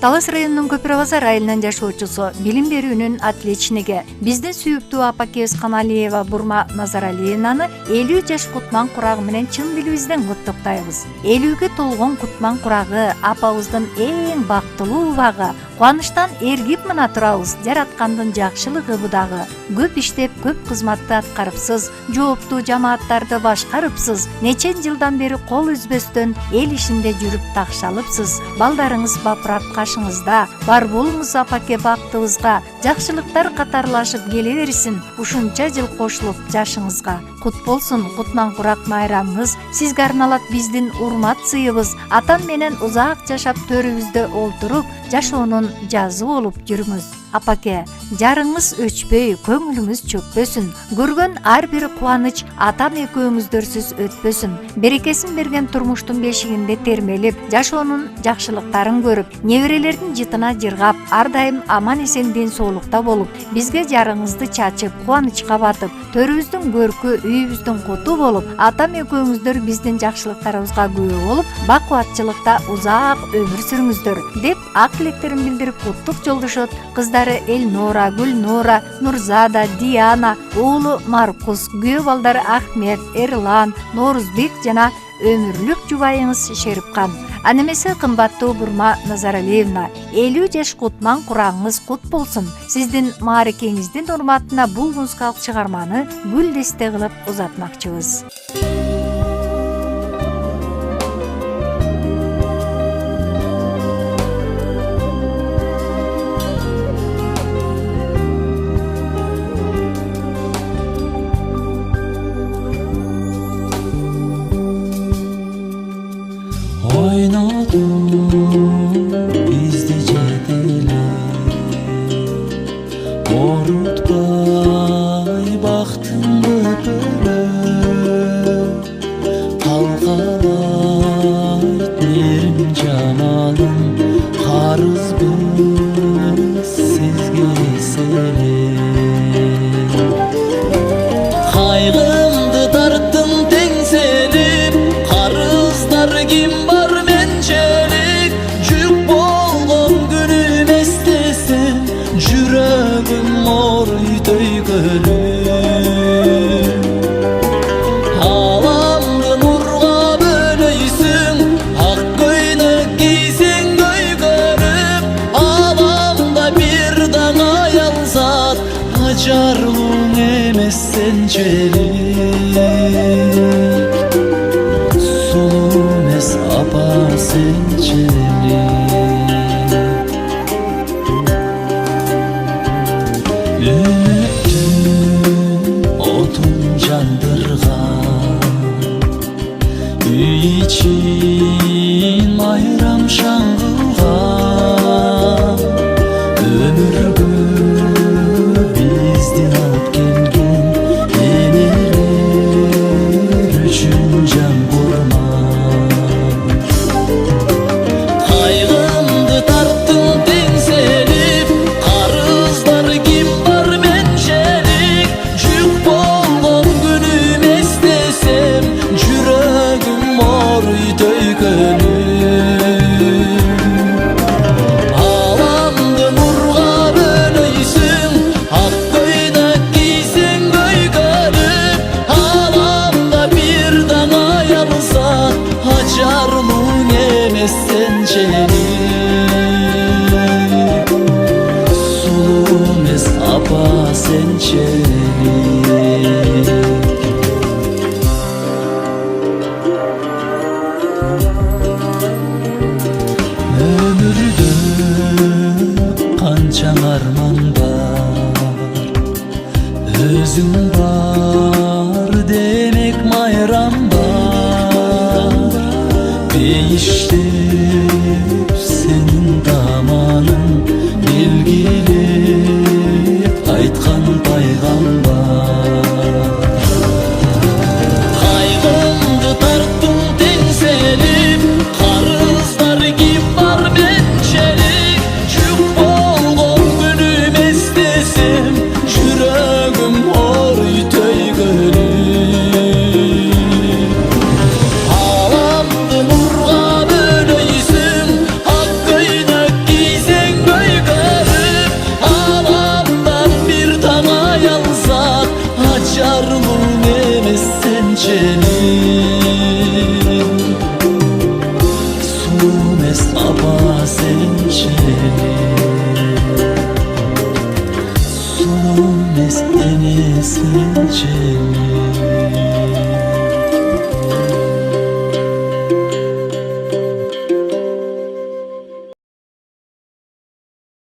Талас районунун Көпүрө-Базар айылынан жашоочусу, билим берүүнүн отличниги, биздин сүйүктүү апакебиз Каналиева Бурма Назаралиевнаны 50 жаш кутман курагы менен чын дилибизден куттуктайбыз. 50-гө толгон кутман курагы апабыздын эң бактылуу убагы. Кубанычтан эргип мына турабыз, жараткандын жакшылыгы будагы. Көп иштеп, көп кызматты аткарыпсыз, жооптуу жамааттарды башкарыпсыз. Нече жылдан бери кол үзбөстөн эл ишинде жүрүп такшалыпсыз. Балдарыңыз бапырап кашыңызда, бар болуңуз апаке бактыбызга, жакшылыктар катарлашып келе берсин. Ушунча жыл кошулуп жашыңызга. Кут болсун кутман курак майрамыңыз, сизге арналат биздин урмат сыйыбыз. Атам менен узак жашап төрүбүздө олтуруп, жашоонун жазы болуп жүрүңүз. Апаке, жарыңыз өчпөй, көңүлүңүз чөкпөсүн. Көргөн ар бир кубаныч атам экөөңүздөрсүз өтпөсүн. Берекесин берген турмуштун бешигинде термелип, жашоонун жакшылыктарын көрүп, неберелердин жытына жыргап, ар дайым аман эсен ден соолукта болуп, бизге жарыңызды чачып, кубанычка батып, төрүбүздүн көркү, үйүбүздүн куту болуп, атам экөөңүздөр биздин жакшылыктарыбызга күбө болуп, бакубатчылыкта узак өмүр сүрүңүздөр деп ак тилектерин билдирип куттук жолдошот кыздары Элнора, Гүлнора, Нурзада, Диана, уулу Маркус, күйөө балдары Ахмет, Эрлан, Норузбек жана өмүрлүк жубайыңыз Шерипкан. Анемесе кымбаттуу Бурма Назаралиевна, 50 жаш кутман курагыңыз кут болсун. Сиздин мааракеңиздин урматына бул музыкалык чыгарманы гүлдесте кылып узатмакчыбыз. Bizdi жетеле Орутпай бактың көпөлө Калгалайт мерим жамалым Карызбыз сизге селен Кайгымды тарттым теңселип Карыздар ким бар менчелик Жүк болгон күнүм эстесем Жүрөгүм ооруй төйгөлүп Аламды нурга бөлөйсүң Ак көйнөк кийсең көйгөрүп Аламда бир дана аялзат Ажарлууң эмес сенчелик Сулуу эмес апа сенчелик Үмүттүн отун жандырган Үй ичин майрам шаңгылган Өмүргө биздин алып келген энелер үчүн жан курман Кайгымды тарттым теңселип Карыздар ким бар менчелик Жүк болгон күнүм эстесем Жүрөгүм ооруй төйгөлүп Аламды нурга бөлөйсүң Ак көйнөк кийсең көйгөлүп Аламда бир дана аялзат Ажарлууң эмес сенчелик Сулуу эмес апа сенчелик Өмүрдө канчаң арман бар Өзүң бар демек майрам бар Бейиштеп kechemi